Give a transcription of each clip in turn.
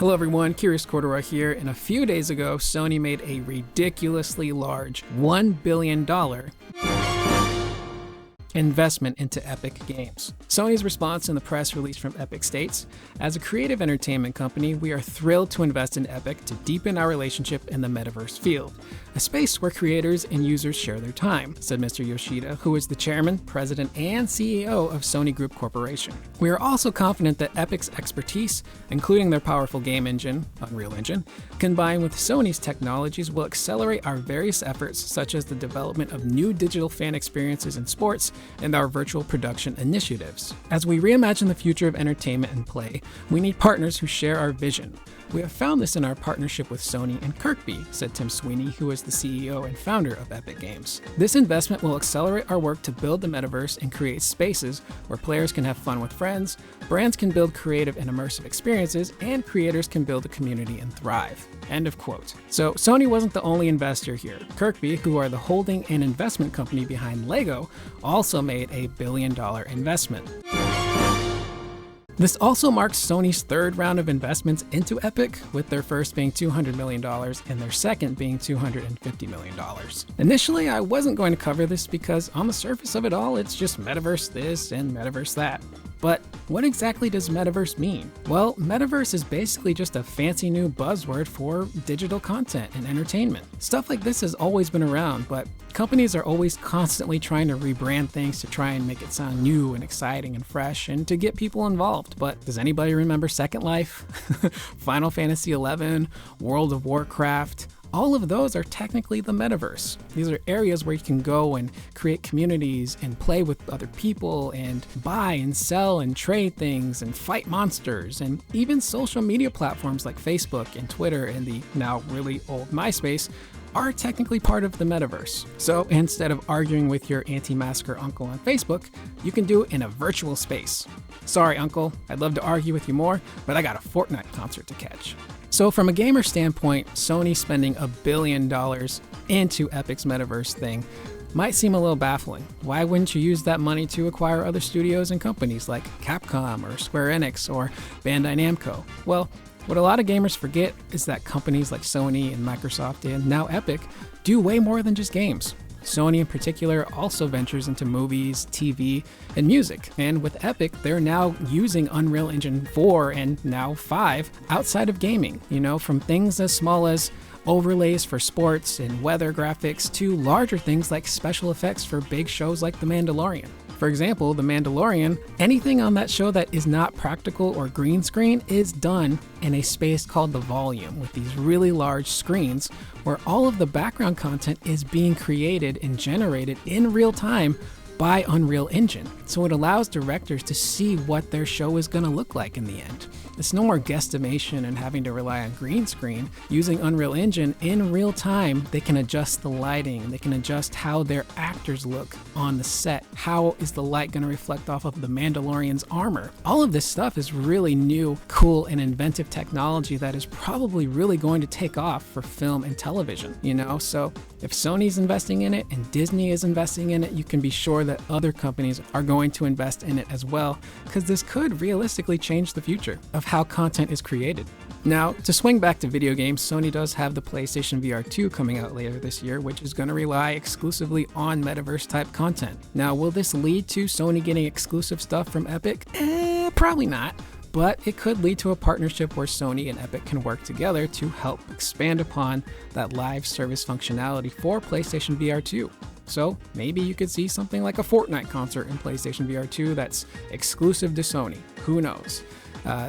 Hello everyone, Curious Corduroy here, and a few days ago, Sony made a ridiculously large $1 billion investment into Epic Games. Sony's response in the press release from Epic states, "As a creative entertainment company, we are thrilled to invest in Epic to deepen our relationship in the Metaverse field, a space where creators and users share their time," said Mr. Yoshida, who is the chairman, president, and CEO of Sony Group Corporation. "We are also confident that Epic's expertise, including their powerful game engine, Unreal Engine, combined with Sony's technologies will accelerate our various efforts such as the development of new digital fan experiences in sports and our virtual production initiatives. As we reimagine the future of entertainment and play, we need partners who share our vision. We have found this in our partnership with Sony and Kirkby," said Tim Sweeney, who is the CEO and founder of Epic Games. "This investment will accelerate our work to build the metaverse and create spaces where players can have fun with friends, brands can build creative and immersive experiences, and creators can build a community and thrive." End of quote. So Sony wasn't the only investor here. Kirkby, who are the holding and investment company behind Lego, also made a $1 billion investment. This also marks Sony's third round of investments into Epic, with their first being $200 million and their second being $250 million. Initially, I wasn't going to cover this because on the surface of it all, it's just Metaverse this and Metaverse that. But what exactly does Metaverse mean? Well, Metaverse is basically just a fancy new buzzword for digital content and entertainment. Stuff like this has always been around, but companies are always constantly trying to rebrand things to try and make it sound new and exciting and fresh and to get people involved. But does anybody remember Second Life, Final Fantasy XI, World of Warcraft? All of those are technically the metaverse. These are areas where you can go and create communities and play with other people and buy and sell and trade things and fight monsters, and even social media platforms like Facebook and Twitter and the now really old MySpace are technically part of the metaverse. So instead of arguing with your anti-masker uncle on Facebook, you can do it in a virtual space. Sorry, uncle, I'd love to argue with you more, but I got a Fortnite concert to catch. So from a gamer standpoint, Sony spending $1 billion into Epic's metaverse thing might seem a little baffling. Why wouldn't you use that money to acquire other studios and companies like Capcom or Square Enix or Bandai Namco? Well, what a lot of gamers forget is that companies like Sony and Microsoft and now Epic do way more than just games. Sony in particular also ventures into movies, TV, and music. And with Epic, they're now using Unreal Engine 4 and now 5 outside of gaming, from things as small as overlays for sports and weather graphics to larger things like special effects for big shows like The Mandalorian. For example, The Mandalorian, anything on that show that is not practical or green screen is done in a space called the Volume, with these really large screens where all of the background content is being created and generated in real time by Unreal Engine. So it allows directors to see what their show is going to look like in the end. It's no more guesstimation and having to rely on green screen. Using Unreal Engine in real time, they can adjust the lighting, they can adjust how their actors look on the set. How is the light going to reflect off of the Mandalorian's armor? All of this stuff is really new, cool, and inventive technology that is probably really going to take off for film and television, So if Sony's investing in it and Disney is investing in it, you can be sure that other companies are going to invest in it as well, because this could realistically change the future of how content is created. Now, to swing back to video games, Sony does have the PlayStation VR2 coming out later this year, which is going to rely exclusively on metaverse type content. Now, will this lead to Sony getting exclusive stuff from Epic? Probably not. But it could lead to a partnership where Sony and Epic can work together to help expand upon that live service functionality for PlayStation VR2. So maybe you could see something like a Fortnite concert in PlayStation VR2 that's exclusive to Sony. Who knows?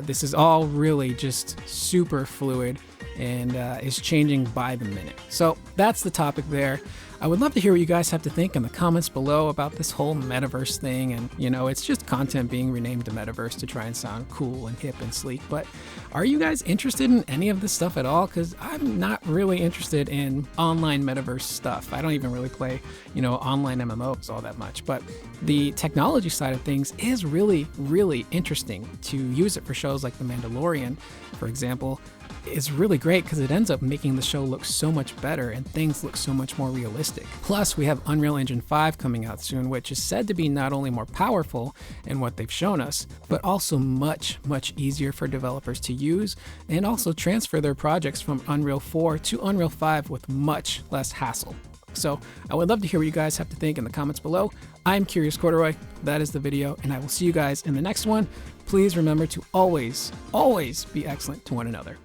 This is all really just super fluid and is changing by the minute. So that's the topic there. I would love to hear what you guys have to think in the comments below about this whole metaverse thing. And, it's just content being renamed to metaverse to try and sound cool and hip and sleek. But are you guys interested in any of this stuff at all? Because I'm not really interested in online metaverse stuff. I don't even really play, online MMOs all that much. But the technology side of things is really, really interesting. To use it for shows like The Mandalorian, for example, is really great because it ends up making the show look so much better and things look so much more realistic. realistic. Plus, we have Unreal Engine 5 coming out soon, which is said to be not only more powerful in what they've shown us, but also much easier for developers to use and also transfer their projects from Unreal 4 to Unreal 5 with much less hassle. So I would love to hear what you guys have to think in the comments below. I'm Curious Corduroy. That is the video, and I will see you guys in the next one. Please remember to always be excellent to one another.